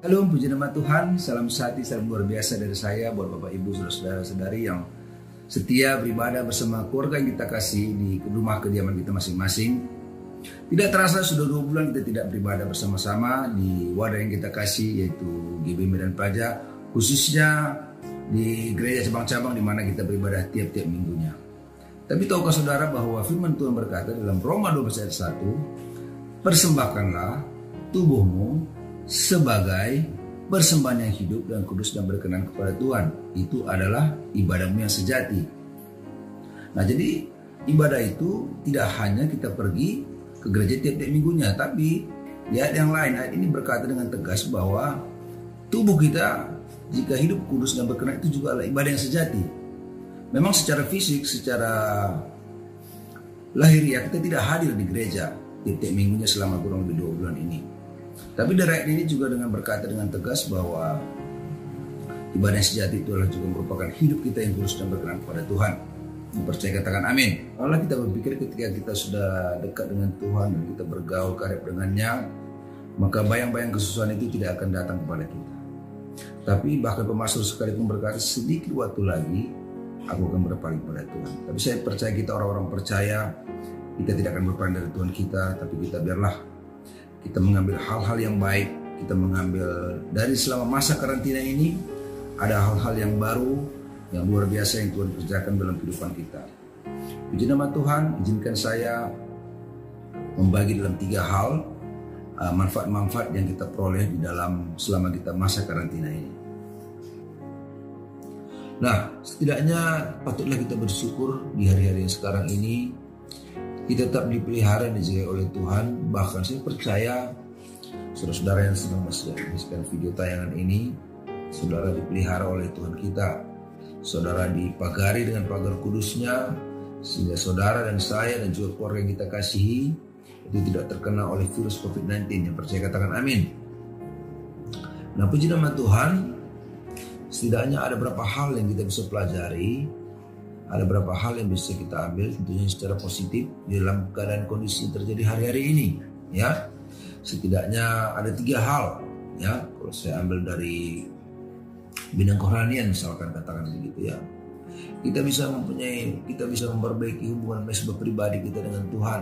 Halo, puji nama Tuhan, salam sehati, salam luar biasa dari saya buat Bapak Ibu, saudara-saudari yang setia beribadah bersama keluarga yang kita kasih di rumah kediaman kita masing-masing. Tidak terasa sudah 2 bulan kita tidak beribadah bersama-sama di wadah yang kita kasih, yaitu GB Medan Praja, khususnya di gereja cabang-cabang di mana kita beribadah tiap-tiap minggunya. Tapi tahukah saudara bahwa firman Tuhan berkata dalam Roma 12 ayat 1, persembahkanlah tubuhmu sebagai persembahan yang hidup dan kudus dan berkenan kepada Tuhan. Itu adalah ibadahmu yang sejati. Nah, jadi ibadah itu tidak hanya kita pergi ke gereja tiap-tiap minggunya, tapi di ayat yang lain, ayat ini berkata dengan tegas bahwa tubuh kita jika hidup kudus dan berkenan itu juga adalah ibadah yang sejati. Memang secara fisik, secara lahiriah kita tidak hadir di gereja tiap-tiap minggunya selama kurang lebih 2 bulan ini. Tapi dari ayat ini juga dengan berkata dengan tegas bahwa ibadah yang sejati itu adalah juga merupakan hidup kita yang kudus dan berkenan kepada Tuhan. Percaya katakan amin. Kalau kita berpikir ketika kita sudah dekat dengan Tuhan dan kita bergaul karib dengannya, maka bayang-bayang kesusahan itu tidak akan datang kepada kita. Tapi bahkan pemasmur sekalipun berkata sedikit waktu lagi aku akan berpaling kepada Tuhan. Tapi saya percaya kita orang-orang percaya kita tidak akan berpaling dari Tuhan kita, tapi kita biarlah kita mengambil hal-hal yang baik, kita mengambil dari selama masa karantina ini ada hal-hal yang baru, yang luar biasa yang Tuhan kerjakan dalam kehidupan kita. Puji nama Tuhan, izinkan saya membagi dalam 3 hal manfaat-manfaat yang kita peroleh di dalam selama kita masa karantina ini. Nah, setidaknya patutlah kita bersyukur di hari-hari yang sekarang ini kita tetap dipelihara dan dijaga oleh Tuhan. Bahkan saya percaya saudara-saudara yang sedang menyaksikan video tayangan ini, saudara dipelihara oleh Tuhan kita. Saudara dipagari dengan pagar kudusnya, sehingga saudara dan saya dan juga keluarga yang kita kasihi itu tidak terkena oleh virus COVID-19. Yang percaya katakan amin. Nah, puji nama Tuhan, setidaknya ada beberapa hal yang kita bisa pelajari. Ada beberapa hal yang bisa kita ambil tentunya secara positif di dalam keadaan kondisi yang terjadi hari-hari ini, ya. Setidaknya ada 3 hal, ya. Kalau saya ambil dari bidang kerohanian misalkan katakan begitu, ya. Kita bisa memperbaiki hubungan mesbah pribadi kita dengan Tuhan,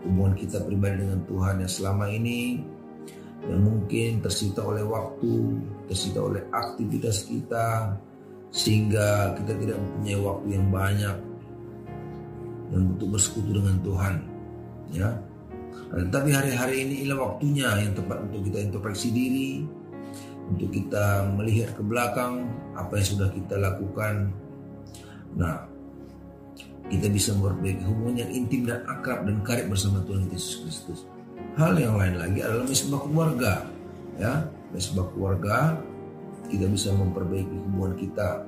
hubungan kita pribadi dengan Tuhan yang selama ini yang mungkin tersita oleh waktu, tersita oleh aktivitas kita, sehingga kita tidak mempunyai waktu yang banyak yang untuk bersekutu dengan Tuhan, ya. Tapi hari-hari ini adalah waktunya yang tepat untuk kita introspeksi diri, untuk kita melihat ke belakang apa yang sudah kita lakukan. Nah, kita bisa memperbaiki hubungan yang intim dan akrab dan karib bersama Tuhan Yesus Kristus. Hal yang lain lagi adalah mesbah keluarga, ya. Mesbah keluarga, kita bisa memperbaiki hubungan kita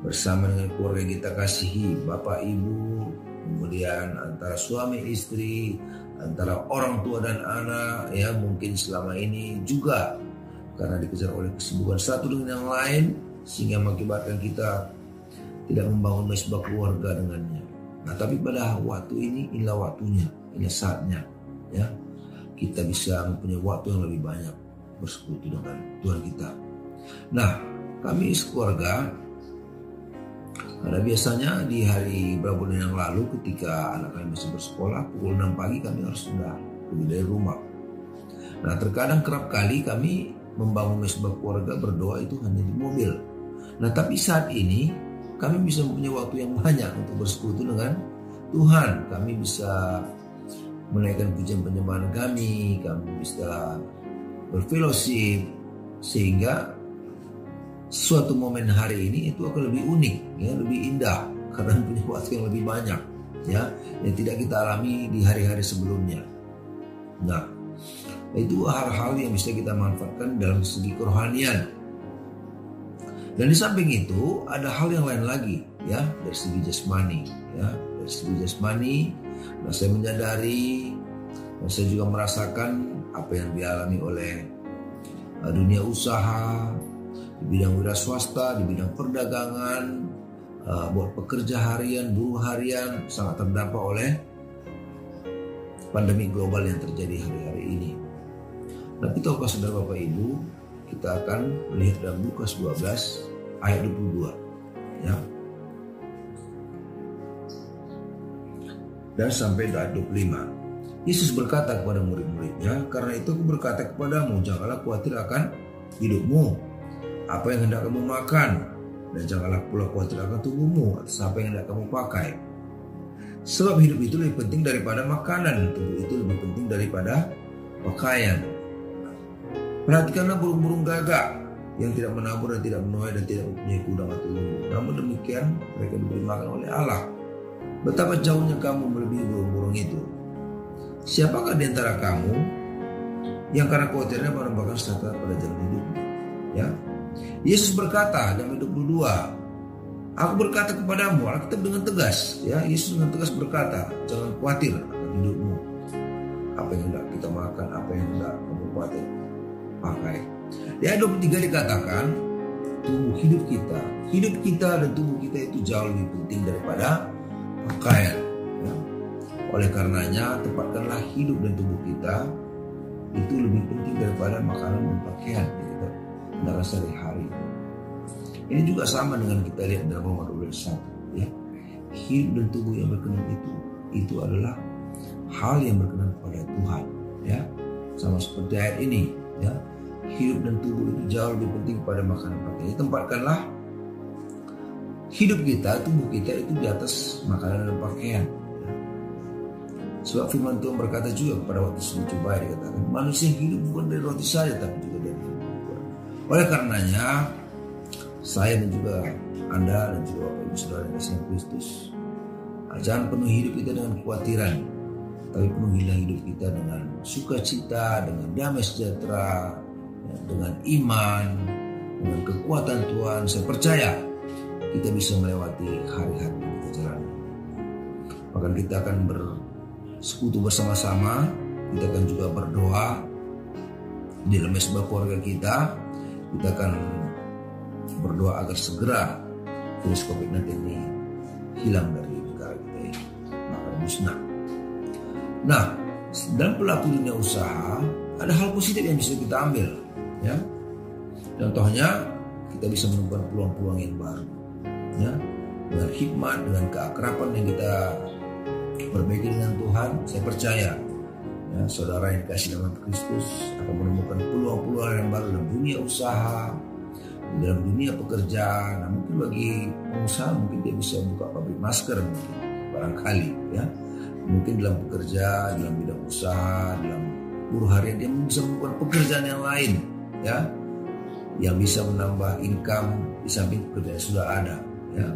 bersama dengan keluarga yang kita kasihi, bapak ibu, kemudian antara suami istri, antara orang tua dan anak, ya. Mungkin selama ini juga karena dikejar oleh kesibukan satu dengan yang lain, sehingga mengakibatkan kita tidak membangun mesbah keluarga dengannya. Nah, tapi pada waktu ini inilah waktunya, inilah saatnya, ya. Kita bisa mempunyai waktu yang lebih banyak bersekutu dengan Tuhan kita. Nah, kami sekeluarga biasanya di hari beberapa bulan yang lalu ketika anak kami masih bersekolah pukul 6 pagi kami harus sudah pergi dari rumah. Nah, terkadang kerap kali kami membangun mesbah keluarga berdoa itu hanya di mobil. Nah, tapi saat ini kami bisa mempunyai waktu yang banyak untuk bersekutu dengan Tuhan. Kami bisa menaikkan pujian penyembahan kami bisa berfellowship, sehingga suatu momen hari ini itu akan lebih unik, ya, lebih indah karena punya waktu yang lebih banyak, ya, yang tidak kita alami di hari-hari sebelumnya. Nah, itu hal-hal yang bisa kita manfaatkan dalam segi kerohanian. Dan di samping itu ada hal yang lain lagi, ya, dari segi jasmani, ya, dari segi jasmani. Nah, saya menyadari dan saya juga merasakan apa yang dialami oleh dunia usaha, di bidang wira swasta, di bidang perdagangan, buat pekerja harian, buruh harian sangat terdampak oleh pandemi global yang terjadi hari-hari ini. Tapi tahukah saudara Bapak Ibu, kita akan melihat dalam Lukas 12 ayat 22 ya. Dan sampai ayat 25. Yesus berkata kepada murid-muridnya, "Karena itu aku berkata kepadamu, janganlah khawatir akan hidupmu, apa yang hendak kamu makan, dan janganlah pula khawatir akan tubuhmu atas apa yang hendak kamu pakai. Sebab hidup itu lebih penting daripada makanan, tubuh itu lebih penting daripada pakaian. Perhatikanlah burung-burung gagak yang tidak menabur dan tidak menuai dan tidak mempunyai gudang atau lumbung, namun demikian mereka diberi makan oleh Allah. Betapa jauhnya kamu melebihi burung-burung itu. Siapakah di antara kamu yang karena khawatirnya menambahkan serta pada jalan hidupnya?" Ya. Yesus berkata dalam ayat 22, "Aku berkata kepadamu," Alkitab dengan tegas, ya, Yesus dengan tegas berkata, "Jangan khawatir akan hidupmu, apa yang hendak kita makan, apa yang hendak kamu pakai." Di ayat 23 dikatakan, hidup kita dan tubuh kita itu jauh lebih penting daripada pakaian. Ya. Oleh karenanya, tempatkanlah hidup dan tubuh kita itu lebih penting daripada makanan dan pakaian kita dalam sehari-hari. Ini juga sama dengan kita lihat dalam Roma 12:1, ya. Hidup dan tubuh yang berkenan itu adalah hal yang berkenan kepada Tuhan, ya. Sama seperti ayat ini, ya. Hidup dan tubuh itu jauh lebih penting kepada makanan pakaian. Tempatkanlah hidup kita, tubuh kita itu di atas makanan dan pakaian. Sebab firman Tuhan berkata juga kepada waktu sebelum coba dikatakan, manusia hidup bukan dari roti saja tapi juga dari firman Tuhan. Oleh karenanya, saya dan juga Anda dan juga Bapak Ibu Saudara yang kasih Kristus, jangan penuh hidup kita dengan kekhawatiran, tapi penuhilah hidup kita dengan sukacita, dengan damai sejahtera, dengan iman, dengan kekuatan Tuhan. Saya percaya kita bisa melewati hari-hari yang kita jalani. Bahkan kita akan bersekutu bersama-sama, kita akan juga berdoa di dalam mesbah keluarga kita. Kita akan berdoa agar segera virus COVID-19 ini hilang dari negara kita ini, maka musnah. Nah, dalam pelaku dunia usaha ada hal positif yang bisa kita ambil, ya. Contohnya kita bisa menemukan peluang-peluang yang baru, ya, dengan hikmat, dengan keakraban yang kita perbaiki dengan Tuhan. Saya percaya, ya, saudara yang dikasih dalam Kristus akan menemukan peluang-peluang yang baru dalam dunia usaha, dalam dunia pekerjaan. Nah, mungkin bagi pengusaha mungkin dia bisa buka pabrik masker, mungkin barangkali, ya. Mungkin dalam bekerja, dalam bidang usaha, dalam buruh harian dia bisa menemukan pekerjaan yang lain, ya, yang bisa menambah income di samping pekerjaan yang sudah ada, ya.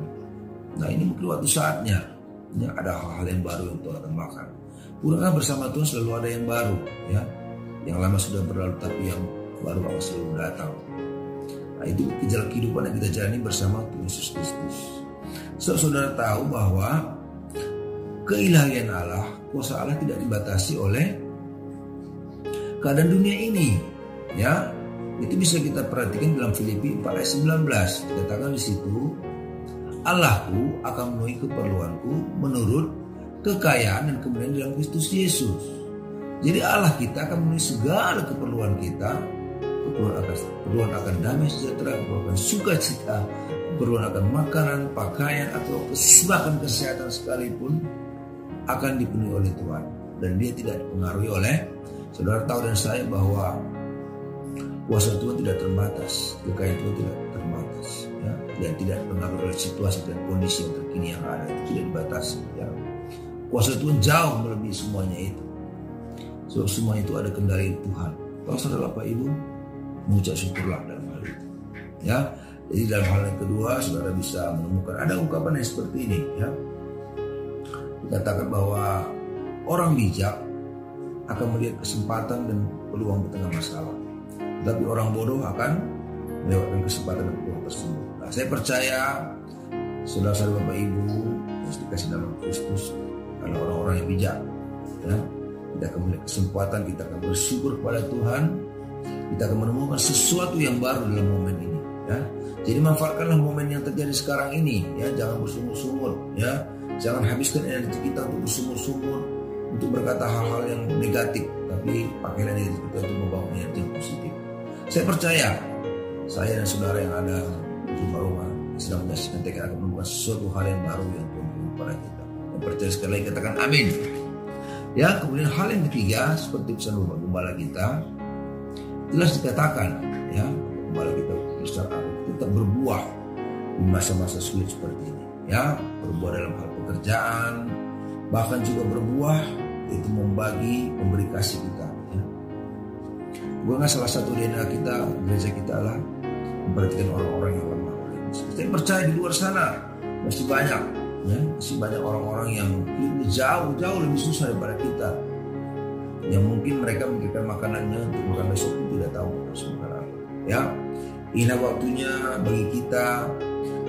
Nah, ini mungkin waktu saatnya, ya, ada hal-hal yang baru yang Tuhan akan makan. Bukankah bersama Tuhan selalu ada yang baru, ya. Yang lama sudah berlalu tapi yang baru akan selalu datang. Nah, itu jalan kehidupan yang kita jalani bersama Tuhan Yesus Kristus. So, saudara tahu bahwa keilahian Allah, kuasa Allah tidak dibatasi oleh keadaan dunia ini, ya. Itu bisa kita perhatikan dalam Filipi 4 ayat 19. Dikatakan di situ, Allahku akan memenuhi keperluanku menurut kekayaan dan kemuliaan dalam Kristus Yesus. Jadi Allah kita akan memenuhi segala keperluan kita, keperluan akan damai sejahtera, keperluan sukacita, keperluan akan makanan, pakaian, atau bahkan kesehatan sekalipun akan dipenuhi oleh Tuhan. Dan dia tidak dipengaruhi oleh, saudara tahu dan saya bahwa kuasa Tuhan tidak terbatas, kekayaan Tuhan tidak terbatas, ya, dan tidak dipengaruhi oleh situasi dan kondisi yang terkini yang ada, itu tidak dibatasi, ya. Kuasa Tuhan jauh melebihi semuanya itu. So, semua itu ada kendali Tuhan. Kalau saudara Bapak Ibu mengucap syukurlah dalam hal itu, ya. Jadi dalam hal yang kedua, saudara bisa menemukan ada ungkapan yang seperti ini, ya. Dikatakan bahwa orang bijak akan melihat kesempatan dan peluang di tengah masalah, tapi orang bodoh akan melewatkan kesempatan dan peluang tersebut. Nah, saya percaya saudara-saudara Bapak Ibu yang dikasih dalam Kristus adalah orang-orang yang bijak, ya. Kita akan melihat kesempatan, kita akan bersyukur kepada Tuhan, kita akan menemukan sesuatu yang baru dalam momen ini, ya. Jadi manfaatkanlah momen yang terjadi sekarang ini, ya. Jangan bersungut-sungut, ya. Jangan habiskan energi kita untuk bersumur-sumur, untuk berkata hal-hal yang negatif, tapi pakailah energi kita untuk membangun energi yang positif. Saya percaya saya dan saudara yang ada di rumah sedang menyaksikan TK akan membuat sesuatu hal yang baru yang Tuhan beri kepada kita. Yang percaya sekali lagi katakan amin. Ya, kemudian hal yang ketiga seperti pesan Bapak Gembala kita jelas dikatakan ya, Gembala kita tetap berbuah di masa-masa sulit seperti ini. Ya, berbuah dalam hal pekerjaan, bahkan juga berbuah itu memberi kasih kita. Ya. Bukan salah satu DNA kita, gereja kita adalah memperhatikan orang-orang yang lemah. Saya percaya di luar sana masih banyak, ya, masih banyak orang-orang yang jauh lebih susah daripada kita. Yang mungkin mereka memikirkan makanannya untuk makan besok pun tidak tahu harus makan apa. Ya, inilah waktunya bagi kita,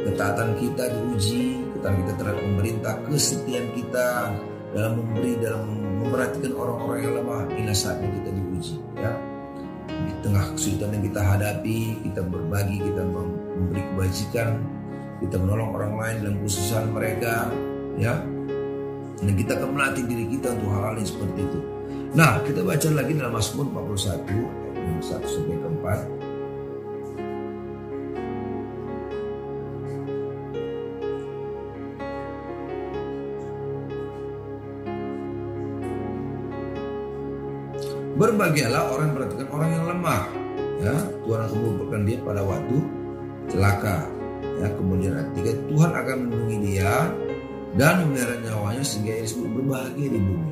ketaatan kita diuji, ketaatan kita terhadap pemerintah, kesetiaan kita dalam memberi, dalam memperhatikan orang-orang yang lemah. Inilah saatnya kita diuji. Ya, di tengah kesulitan yang kita hadapi, kita berbagi, kita memberi kebajikan, kita menolong orang lain dalam kesusahan mereka, ya. Dan kita akan melatih diri kita untuk hal-hal yang seperti itu. Nah, kita baca lagi dalam Mazmur 41 ayat 1 sampai 4. Berbahagialah orang yang memperhatikan orang yang lemah, ya. Tuhan akan mengumpulkan dia pada waktu celaka. Ya, kemudian ayat 3, Tuhan akan melindungi dia dan memelihara nyawanya sehingga ia disebut berbahagia di bumi.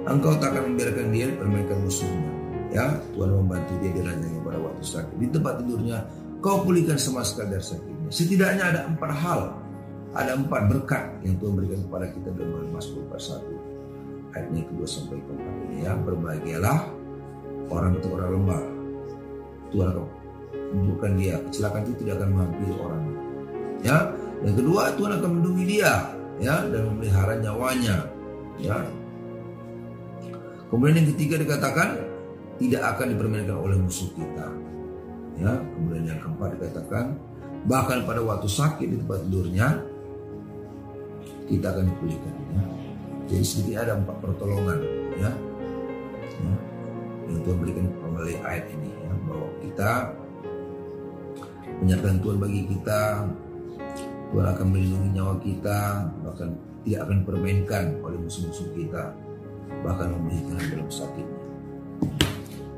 Engkau tak akan membiarkan dia dipermainkan musuhnya. Ya, Tuhan membantu dia di ranjangnya pada waktu sakit. Di tempat tidurnya kau pulihkan semua sekali dari sakitnya. Setidaknya ada 4 hal, ada 4 berkat yang Tuhan berikan kepada kita dalam Mazmur 41 ayatnya kedua sampai keempat ini. Ya, berbahagialah orang itu orang lemah. Tuhan akan menunjukkan dia, kecelakaan itu tidak akan menghampiri orang. Ya, yang kedua, Tuhan akan melindungi dia, ya, dan memelihara nyawanya. Ya. Kemudian yang ketiga dikatakan tidak akan dipermainkan oleh musuh kita. Ya, kemudian yang keempat dikatakan bahkan pada waktu sakit di tempat tidurnya kita akan dipulihkan. Ya. Jadi sedikit ada 4 pertolongan, ya, ya, yang Tuhan berikan melalui ayat ini, ya, bahwa kita menyerahkan Tuhan bagi kita, Tuhan akan melindungi nyawa kita, bahkan tidak akan dipermainkan oleh musuh-musuh kita, bahkan memulihkan dalam sakitnya.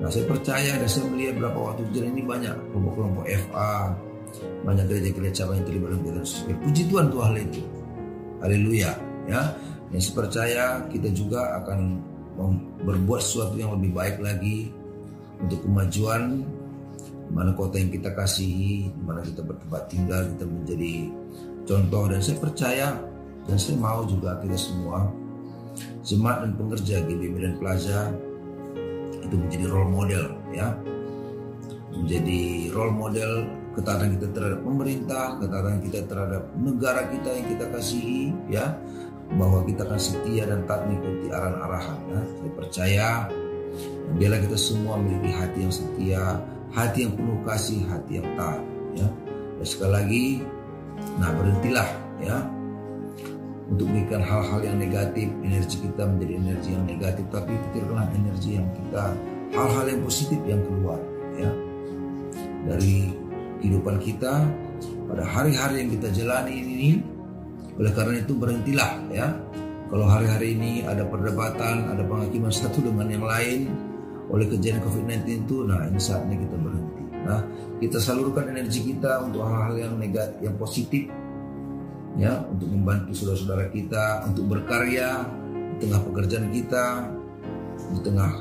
Nah, saya percaya dan saya melihat beberapa waktu jalan ini banyak kelompok-kelompok FA, banyak gereja-gereja yang terlibat dalam kegiatan sosial. Puji Tuhan untuk hal itu. Haleluya, ya. Yang saya percaya kita juga akan berbuat sesuatu yang lebih baik lagi untuk kemajuan di mana kota yang kita kasihi, di mana kita bertempat tinggal, kita menjadi contoh. Dan saya percaya dan saya mau juga kita semua jemaat dan pengerja GBI Medan Plaza itu menjadi role model, ya, menjadi role model ketaatan kita terhadap pemerintah, ketaatan kita terhadap negara kita yang kita kasihi, ya, bahwa kita akan setia dan taat mengikuti arahan-arahan. Ya. Saya percaya biarlah kita semua memiliki hati yang setia, hati yang penuh kasih, hati yang taat. Ya. Dan sekali lagi, nah berhentilah, ya, untuk memberikan hal-hal yang negatif, energi kita menjadi energi yang negatif, tapi pikirkanlah energi yang kita, hal-hal yang positif yang keluar, ya, dari kehidupan kita pada hari-hari yang kita jalani ini. Oleh karena itu berhentilah, ya. Kalau hari-hari ini ada perdebatan, ada penghakiman satu dengan yang lain oleh kejadian COVID-19 itu, nah ini saatnya kita berhenti. Nah, kita salurkan energi kita untuk hal-hal yang negatif, yang positif, ya, untuk membantu saudara-saudara kita, untuk berkarya di tengah pekerjaan kita, di tengah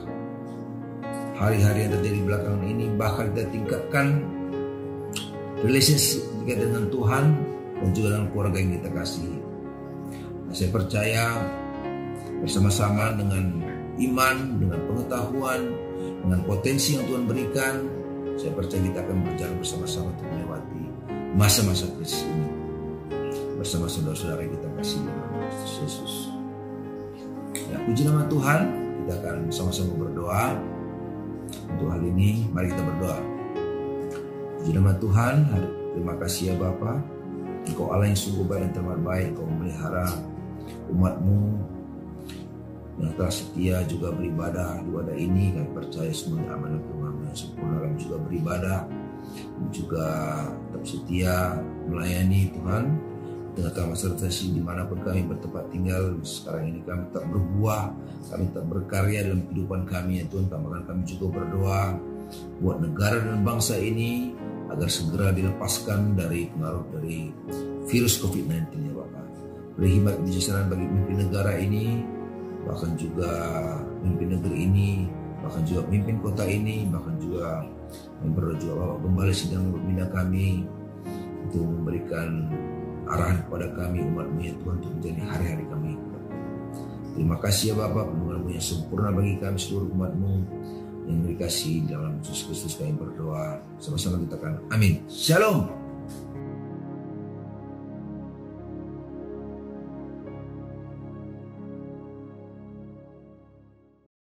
hari-hari yang terjadi belakangan ini. Bahkan kita tingkatkan relationship kita dengan Tuhan dan juga dengan keluarga yang kita kasihi. Nah, saya percaya bersama-sama dengan iman, dengan pengetahuan, dengan potensi yang Tuhan berikan, saya percaya kita akan berjalan bersama-sama untuk melewati masa-masa krisis ini bersama saudara-saudara yang kita kasih dalam Kristus Yesus. Ya, puji nama Tuhan. Kita akan sama-sama berdoa untuk hal ini. Mari kita berdoa. Puji nama Tuhan. Terima kasih ya Bapa. Engkau Allah yang sungguh baik dan teramat baik. Engkau memelihara umat-Mu yang telah setia juga beribadah di wadah ini. Kami percaya semuanya amanah Tuhan yang sempurna. Kami juga beribadah, kami juga tetap setia melayani Tuhan di tengah-tengah masyarakat dimanapun kami bertempat tinggal. Sekarang ini kami tetap berbuah, kami tetap berkarya dalam kehidupan kami ya Tuhan. Tambahkan kami juga berdoa buat negara dan bangsa ini agar segera dilepaskan dari pengaruh dari virus COVID-19 ya Bapak. Beri hikmat kebijaksanaan bagi pemimpin negara ini, bahkan juga pemimpin negeri ini, bahkan juga pemimpin kota ini, bahkan juga kami berdoa juga Bapak kembali sedang membina kami untuk memberikan arahan kepada kami umat-Mu ya Tuhan untuk menjadi hari-hari kami. Terima kasih ya Bapak, perlindungan-Mu yang sempurna bagi kami seluruh umat-Mu yang dikasih dalam Yesus Kristus kami berdoa. Sama-sama kita katakan amin. Shalom.